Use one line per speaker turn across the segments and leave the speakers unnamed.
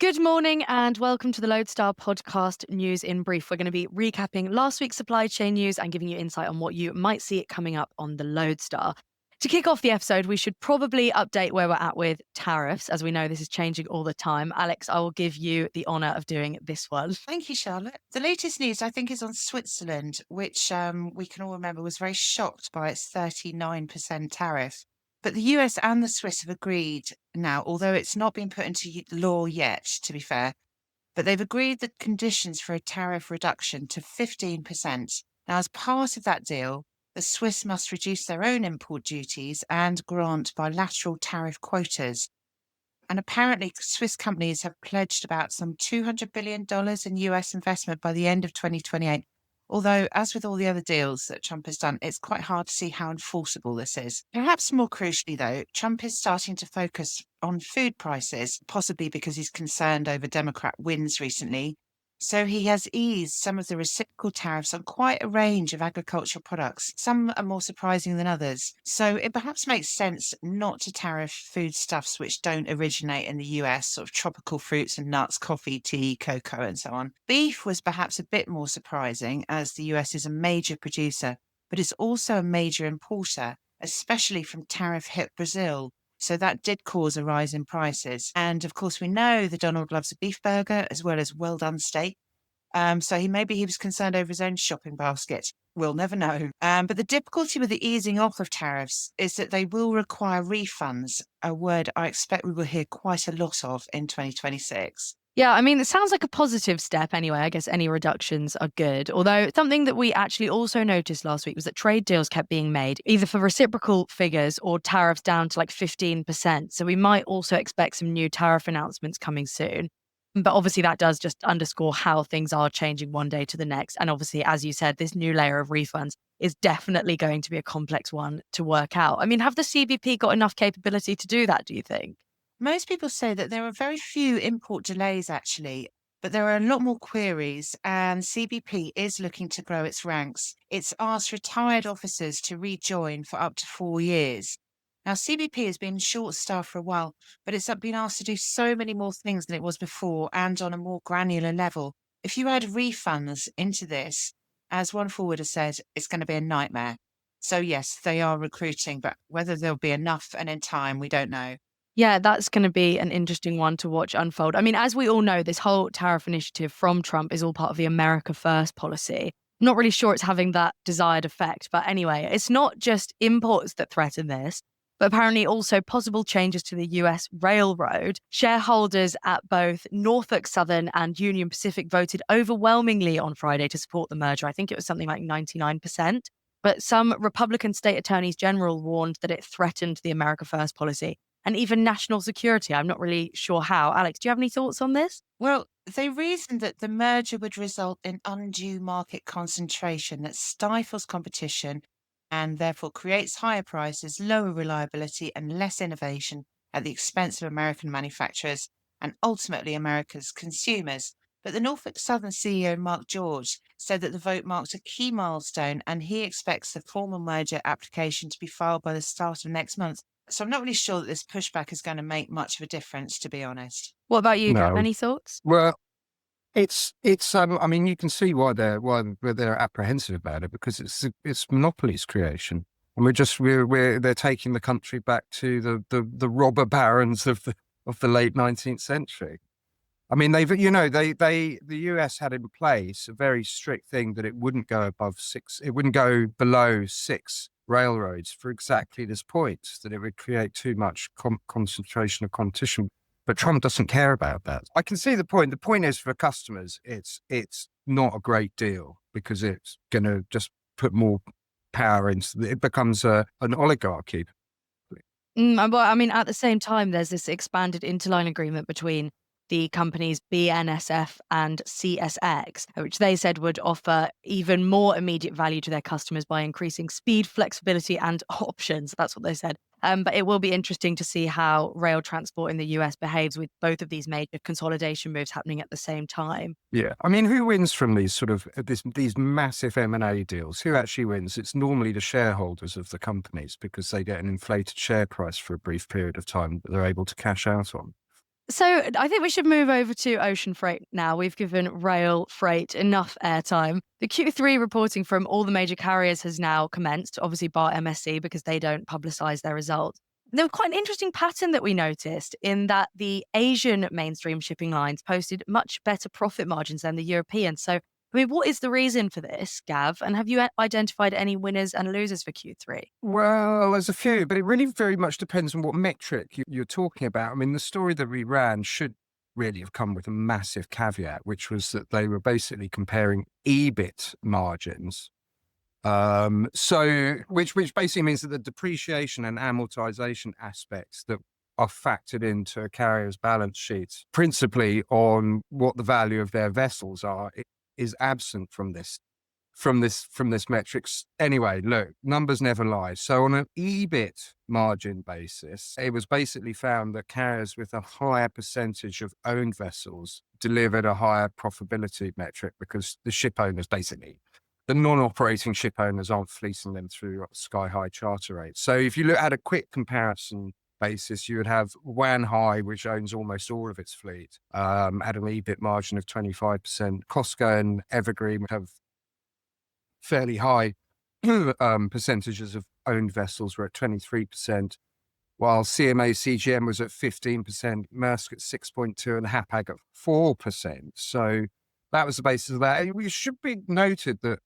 Good morning and welcome to the Loadstar podcast News in Brief. We're going to be recapping last week's supply chain news and giving you insight on what you might see it coming up on the Loadstar. To kick off the episode, we should probably update where we're at with tariffs. As we know, this is changing all the time. Alex, I will give you the honour of doing this one.
Thank you, Charlotte. The latest news, I think, is on Switzerland, which we can all remember was very shocked by its 39% tariff. But the US and the Swiss have agreed now, although it's not been put into law yet, to be fair, but they've agreed the conditions for a tariff reduction to 15%. Now, as part of that deal, the Swiss must reduce their own import duties and grant bilateral tariff quotas. And apparently, Swiss companies have pledged about some $200 billion in US investment by the end of 2028. Although, as with all the other deals that Trump has done, it's quite hard to see how enforceable this is. Perhaps more crucially, though, Trump is starting to focus on food prices, possibly because he's concerned over Democrat wins recently. So he has eased some of the reciprocal tariffs on quite a range of agricultural products. Some are more surprising than others. So it perhaps makes sense not to tariff foodstuffs which don't originate in the US, sort of tropical fruits and nuts, coffee, tea, cocoa, and so on. Beef was perhaps a bit more surprising as the US is a major producer, but it's also a major importer, especially from tariff-hit Brazil. So that did cause a rise in prices. And of course, we know that Donald loves a beef burger as well as well done steak. So maybe he was concerned over his own shopping basket. We'll never know. But the difficulty with the easing off of tariffs is that they will require refunds, a word I expect we will hear quite a lot of in 2026.
Yeah, I mean, it sounds like a positive step anyway. I guess any reductions are good. Although something that we actually also noticed last week was that trade deals kept being made, either for reciprocal figures or tariffs down to like 15%. So we might also expect some new tariff announcements coming soon. But obviously, that does just underscore how things are changing one day to the next. And obviously, as you said, this new layer of refunds is definitely going to be a complex one to work out. I mean, have the CBP got enough capability to do that, do you think?
Most people say that there are very few import delays, actually, but there are a lot more queries, and CBP is looking to grow its ranks. It's asked retired officers to rejoin for up to 4 years. Now, CBP has been short staffed for a while, but it's been asked to do so many more things than it was before and on a more granular level. If you add refunds into this, as one forwarder said, it's going to be a nightmare. So, yes, they are recruiting, but whether there'll be enough and in time, we don't know.
Yeah, that's going to be an interesting one to watch unfold. I mean, as we all know, this whole tariff initiative from Trump is all part of the America First policy. I'm not really sure it's having that desired effect. But anyway, it's not just imports that threaten this, but apparently also possible changes to the US Railroad. Shareholders at both Norfolk Southern and Union Pacific voted overwhelmingly on Friday to support the merger. I think it was something like 99%. But some Republican state attorneys general warned that it threatened the America First policy and even national security. I'm not really sure how. Alex, do you have any thoughts on this?
Well, they reasoned that the merger would result in undue market concentration that stifles competition and therefore creates higher prices, lower reliability, and less innovation at the expense of American manufacturers and ultimately America's consumers. But the Norfolk Southern CEO, Mark George, said that the vote marked a key milestone and he expects the formal merger application to be filed by the start of next month. So I'm not really sure that this pushback is going to make much of a difference, to be honest.
What about you, Gav?
No.
Any thoughts?
Well, it's I mean, you can see why they're apprehensive about it because it's monopolies creation. And they're taking the country back to the robber barons of the late 19th century. I mean, the US had in place a very strict thing that it wouldn't go below six railroads for exactly this point, that it would create too much concentration of competition. But Trump doesn't care about that. I can see the point. The point is for customers, it's not a great deal because it's going to just put more power into it. It becomes an oligarchy.
But I mean, at the same time, there's this expanded interline agreement between the companies BNSF and CSX, which they said would offer even more immediate value to their customers by increasing speed, flexibility, and options. That's what they said. But it will be interesting to see how rail transport in the US behaves with both of these major consolidation moves happening at the same time.
Yeah. I mean, who wins from these these massive M&A deals? Who actually wins? It's normally the shareholders of the companies because they get an inflated share price for a brief period of time that they're able to cash out on.
So I think we should move over to ocean freight now. We've given rail freight enough airtime. The Q3 reporting from all the major carriers has now commenced, obviously bar MSC because they don't publicize their results. There was quite an interesting pattern that we noticed in that the Asian mainstream shipping lines posted much better profit margins than the European. So, I mean, what is the reason for this, Gav? And have you identified any winners and losers for Q3?
Well, there's a few, but it really very much depends on what metric you're talking about. I mean, the story that we ran should really have come with a massive caveat, which was that they were basically comparing EBIT margins. Which basically means that the depreciation and amortization aspects that are factored into a carrier's balance sheets, principally on what the value of their vessels are, is absent from this metrics. Anyway, look, numbers never lie. So on an EBIT margin basis, it was basically found that carriers with a higher percentage of owned vessels delivered a higher profitability metric because the ship owners basically, the non-operating ship owners aren't fleecing them through sky-high charter rates. So if you look at a quick comparison basis, you would have Wanhai, which owns almost all of its fleet, at an EBIT margin of 25%. Costco and Evergreen have fairly high percentages of owned vessels were at 23%, while CMA CGM was at 15%, Maersk at 6.2%, and Hapag at 4%. So that was the basis of that. And it should be noted that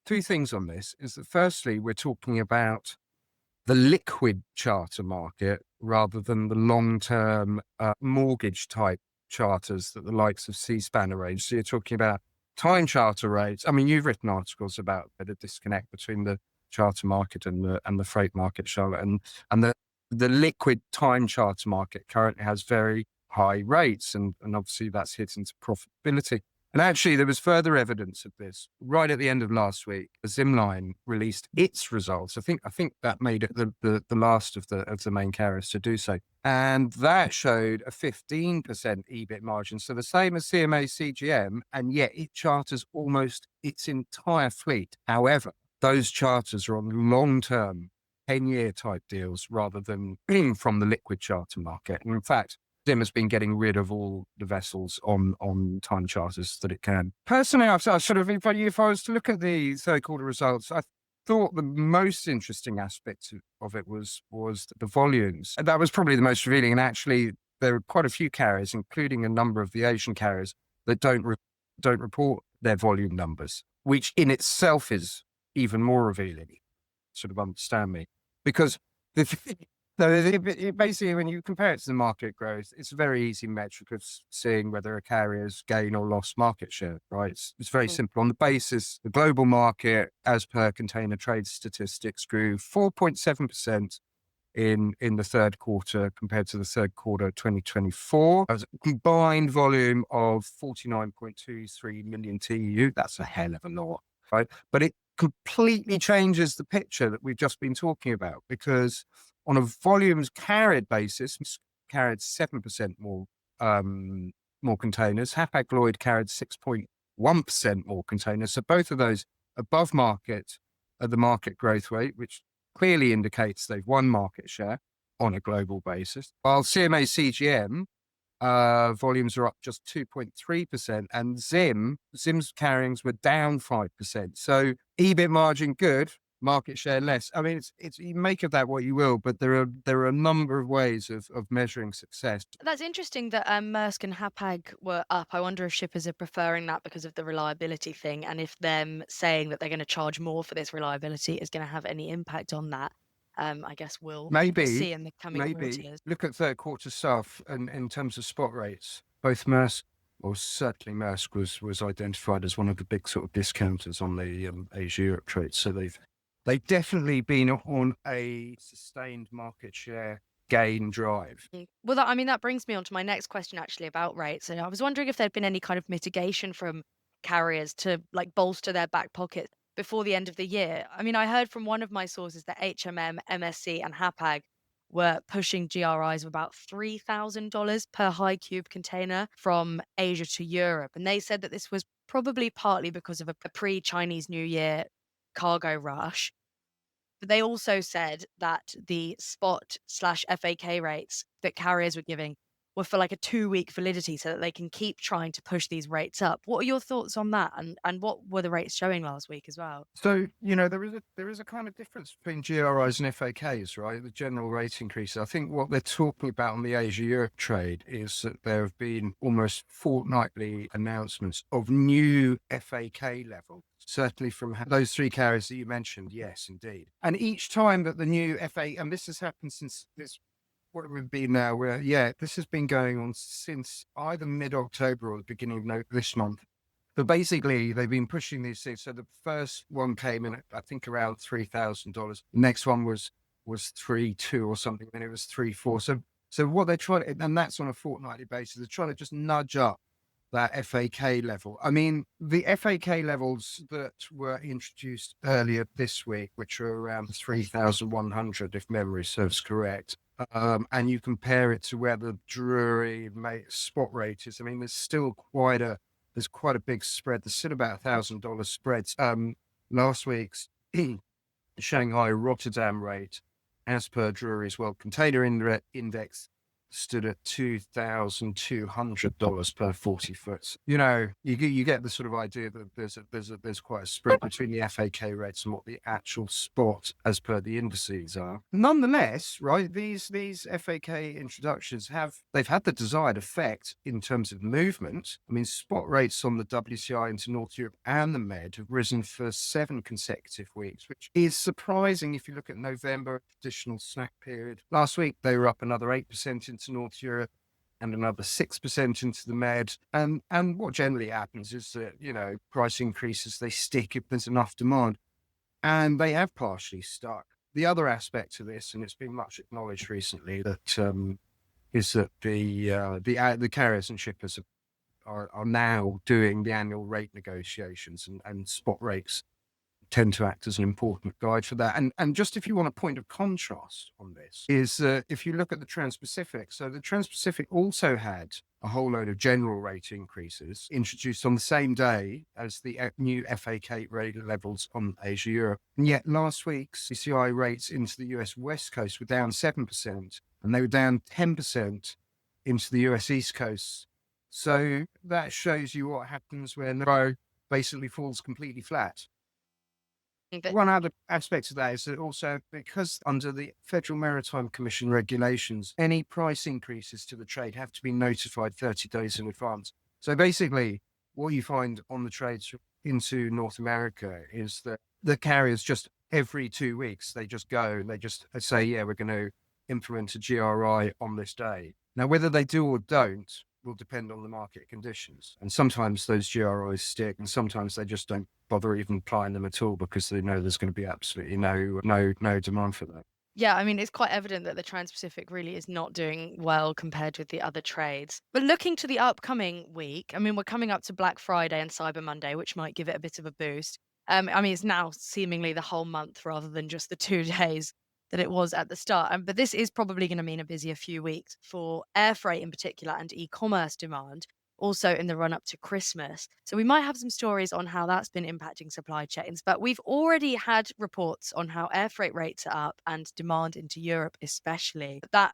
two things on this is that firstly, we're talking about the liquid charter market rather than the long-term mortgage type charters that the likes of Seaspan arrange. So you're talking about time charter rates. I mean, you've written articles about the disconnect between the charter market and the freight market, Charlotte, and the liquid time charter market currently has very high rates, and obviously that's hit into profitability. And actually, there was further evidence of this right at the end of last week. Zimline released its results. I think that made it the last of the main carriers to do so, and that showed a 15% EBIT margin, so the same as CMA CGM, and yet it charters almost its entire fleet. However, those charters are on long-term 10-year type deals rather than from the liquid charter market. And in fact, Zim has been getting rid of all the vessels on time charters that it can. Personally, I sort of, if I was to look at the third quarter results, I thought the most interesting aspect of it was the volumes. And that was probably the most revealing. And actually, there are quite a few carriers, including a number of the Asian carriers, that don't report their volume numbers, which in itself is even more revealing. Sort of understand me, because basically, when you compare it to the market growth, it's a very easy metric of seeing whether a carrier's gained or lost market share, right? It's very simple. On the basis, the global market, as per container trade statistics, grew 4.7% in the third quarter compared to the third quarter of 2024. That was a combined volume of 49.23 million TEU. That's a hell of a lot, right? But it completely changes the picture that we've just been talking about, because on a volumes carried basis, carried 7% more containers. Hapag-Lloyd carried 6.1% more containers. So both of those above market are the market growth rate, which clearly indicates they've won market share on a global basis. While CMA CGM volumes are up just 2.3%, and Zim's carryings were down 5%. So EBIT margin good, market share less. I mean, it's you make of that what you will, but there are a number of ways of measuring success.
That's interesting that Maersk and Hapag were up. I wonder if shippers are preferring that because of the reliability thing, and if them saying that they're going to charge more for this reliability is going to have any impact on that. I guess we'll
Maybe
see in the coming quarters.
look at third quarter stuff, and in terms of spot rates, both Maersk, or certainly Maersk, was identified as one of the big sort of discounters on the Asia-Europe trade. So they've definitely been on a sustained market share gain drive.
Well, that brings me on to my next question actually about rates. And I was wondering if there'd been any kind of mitigation from carriers to like bolster their back pocket before the end of the year. I mean, I heard from one of my sources that HMM, MSC, and Hapag were pushing GRIs of about $3,000 per high cube container from Asia to Europe. And they said that this was probably partly because of a pre-Chinese New Year cargo rush. But they also said that the spot/FAK rates that carriers were giving were for like a 2-week validity so that they can keep trying to push these rates up. What are your thoughts on that? And what were the rates showing last week as well?
So, there is a kind of difference between GRIs and FAKs, right? The general rate increase. I think what they're talking about on the Asia-Europe trade is that there have been almost fortnightly announcements of new FAK levels. Certainly from those three carriers that you mentioned, yes, indeed. And each time that the new FA, and this has happened since this, what it would be now, where, this has been going on since either mid-October or the beginning of this month. But basically, they've been pushing these things. So the first one came in, I think, around $3,000. The next one was 3.2 or something, then it was 3.4. So what they're trying, and that's on a fortnightly basis, they're trying to just nudge up that FAK level. I mean, the FAK levels that were introduced earlier this week, which are around 3,100, if memory serves correct, and you compare it to where the Drury spot rate is, I mean, there's quite a big spread. There's still about $1,000 spreads. Last week's Shanghai Rotterdam rate, as per Drury's World Container Index, stood at $2,200 per 40 foot. You get the sort of idea that there's quite a spread between the FAK rates and what the actual spot, as per the indices, are. Nonetheless, right, these FAK introductions they've had the desired effect in terms of movement. I mean, spot rates on the WCI into North Europe and the Med have risen for 7 consecutive weeks, which is surprising if you look at November, traditional snack period. Last week, they were up another 8% into North Europe and another 6% into the Med. And what generally happens is that, price increases, they stick if there's enough demand. And they have partially stuck. The other aspect to this, and it's been much acknowledged recently, that is that the carriers and shippers are now doing the annual rate negotiations, and spot rates tend to act as an important guide for that. And just if you want a point of contrast on this, is if you look at the Trans-Pacific, so the Trans-Pacific also had a whole load of general rate increases introduced on the same day as the new FAK rate levels on Asia-Europe. And yet last week's CCI rates into the US West Coast were down 7%, and they were down 10% into the US East Coast. So that shows you what happens when the row basically falls completely flat. One other aspect of that is that also, because under the Federal Maritime Commission regulations, any price increases to the trade have to be notified 30 days in advance. So basically, what you find on the trades into North America is that the carriers just every 2 weeks, they just go and they just say, we're going to implement a GRI on this day. Now, whether they do or don't will depend on the market conditions. And sometimes those GRIs stick, and sometimes they just don't bother even applying them at all because they know there's going to be absolutely no demand for that.
Yeah, I mean, it's quite evident that the Trans-Pacific really is not doing well compared with the other trades. But looking to the upcoming week, I mean, we're coming up to Black Friday and Cyber Monday, which might give it a bit of a boost. I mean, it's now seemingly the whole month rather than just the 2 days that it was at the start. But this is probably going to mean a busier few weeks for air freight in particular and e-commerce demand, also in the run up to Christmas. So we might have some stories on how that's been impacting supply chains, but we've already had reports on how air freight rates are up and demand into Europe especially. But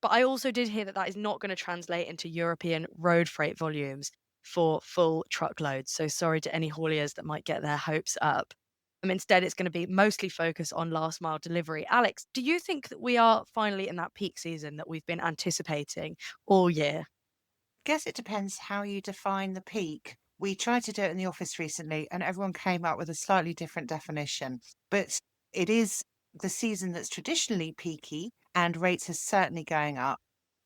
I also did hear that that is not going to translate into European road freight volumes for full truckloads. So sorry to any hauliers that might get their hopes up. Instead, it's going to be mostly focused on last mile delivery. Alex, do you think that we are finally in that peak season that we've been anticipating all year?
Guess it depends how you define the peak. We tried to do it in the office recently, and everyone came up with a slightly different definition. But it is the season that's traditionally peaky, and rates are certainly going up.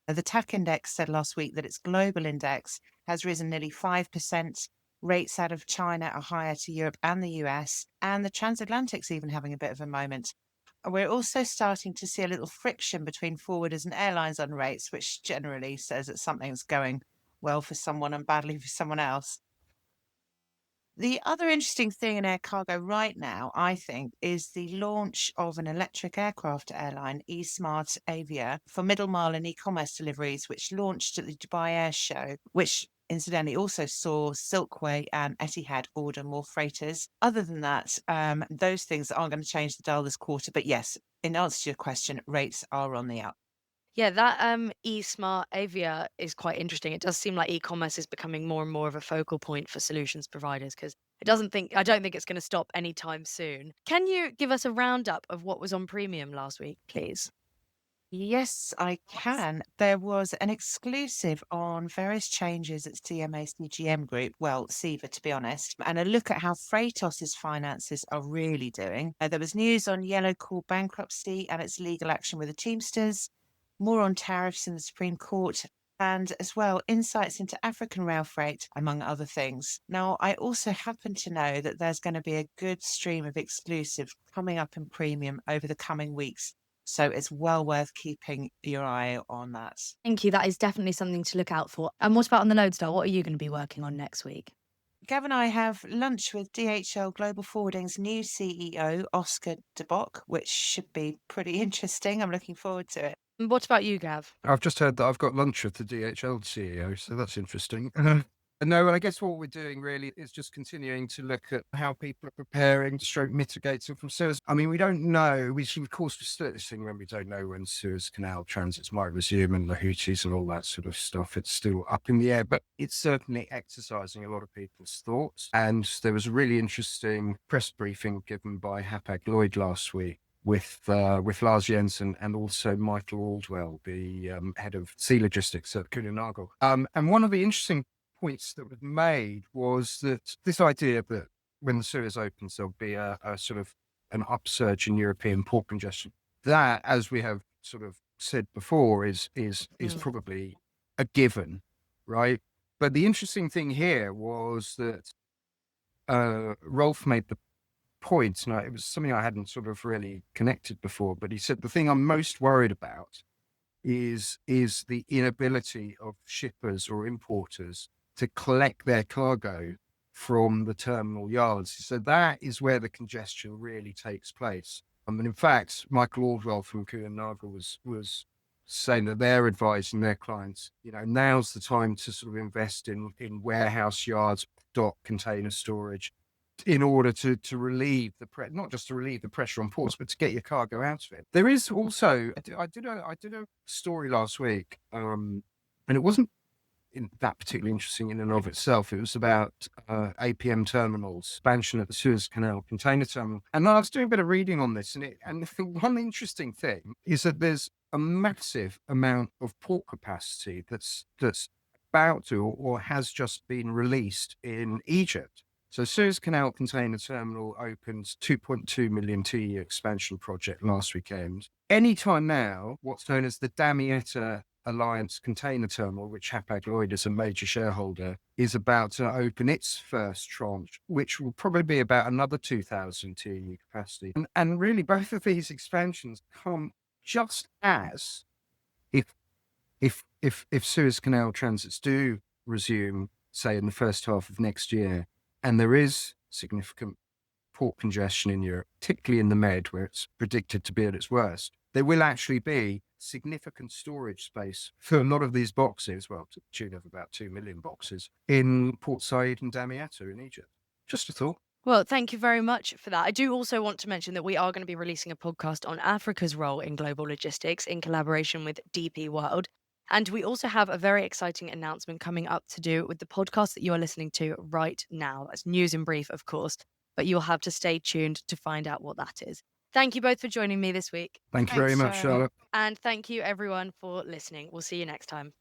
The TAC index said last week that its global index has risen nearly 5%. Rates out of China are higher to Europe and the US, and the transatlantic's even having a bit of a moment. We're also starting to see a little friction between forwarders and airlines on rates, which generally says that something's going well for someone and badly for someone else. The other interesting thing in air cargo right now, I think, is the launch of an electric aircraft airline, eSmart Avia, for middle mile and e-commerce deliveries, which launched at the Dubai Air Show, which incidentally also saw Silkway and Etihad order more freighters. Other than that, those things aren't going to change the dial this quarter. But yes, in answer to your question, rates are on the up.
Yeah, that eSmart Avia is quite interesting. It does seem like e-commerce is becoming more and more of a focal point for solutions providers because I don't think it's going to stop anytime soon. Can you give us a roundup of what was on premium last week, please?
Yes, I can. There was an exclusive on various changes at CMA CGM Group, well, SEVA to be honest, and a look at how Freightos's finances are really doing. There was news on Yellow Call bankruptcy and its legal action with the Teamsters, more on tariffs in the Supreme Court, and as well insights into African rail freight, among other things. Now, I also happen to know that there's going to be a good stream of exclusives coming up in premium over the coming weeks. So it's well worth keeping your eye on that.
Thank you. That is definitely something to look out for. And what about on the Loadstar? What are you going to be working on next week?
Gav and I have lunch with DHL Global Forwarding's new CEO, Oscar de Bock, which should be pretty interesting. I'm looking forward to it.
And what about you, Gav?
I've just heard that I've got lunch with the DHL CEO, so that's interesting. No, I guess what we're doing really is just continuing to look at how people are preparing to stroke mitigating from Suez. I mean, we don't know. We should, of course, we start this thing when we don't know when Suez Canal transits might resume and the Houthis and all that sort of stuff. It's still up in the air, but it's certainly exercising a lot of people's thoughts. And there was a really interesting press briefing given by Hapag-Lloyd last week with Lars Jensen and also Michael Aldwell, the head of sea logistics at Kuehne+Nagel. And one of the interesting points that was made was that this idea that when the Suez opens, there'll be a sort of an upsurge in European port congestion. That, as we have sort of said before, is probably a given, right? But the interesting thing here was that Rolf made the point, and it was something I hadn't sort of really connected before, but he said the thing I'm most worried about is the inability of shippers or importers to collect their cargo from the terminal yards. So that is where the congestion really takes place. And in fact, Michael Aldwell from Kuehne+Nagel was saying that they're advising their clients, now's the time to sort of invest in warehouse yards, dock, container storage, in order to relieve not just to relieve the pressure on ports, but to get your cargo out of it. There is also, I did a story last week, and it wasn't that particularly interesting in and of itself. It was about APM terminals, expansion at the Suez Canal container terminal. And I was doing a bit of reading on this, and one interesting thing is that there's a massive amount of port capacity that's about to or has just been released in Egypt. So Suez Canal Container Terminal opens 2.2 million TEU expansion project last weekend. Anytime now, what's known as the Damietta Alliance Container Terminal, which Hapag-Lloyd is a major shareholder, is about to open its first tranche, which will probably be about another 2,000 TEU capacity. And really, both of these expansions come just as if Suez Canal transits do resume, say in the first half of next year, and there is significant port congestion in Europe, particularly in the Med, where it's predicted to be at its worst, there will actually be significant storage space for a lot of these boxes, well, to the tune of about 2 million boxes, in Port Said and Damietta in Egypt. Just a thought.
Well, thank you very much for that. I do also want to mention that we are going to be releasing a podcast on Africa's role in global logistics in collaboration with DP World. And we also have a very exciting announcement coming up to do with the podcast that you are listening to right now. That's news in brief, of course, but you'll have to stay tuned to find out what that is. Thank you both for joining me this week.
Thank you very
Thanks,
much, Charlotte.
And thank you, everyone, for listening. We'll see you next time.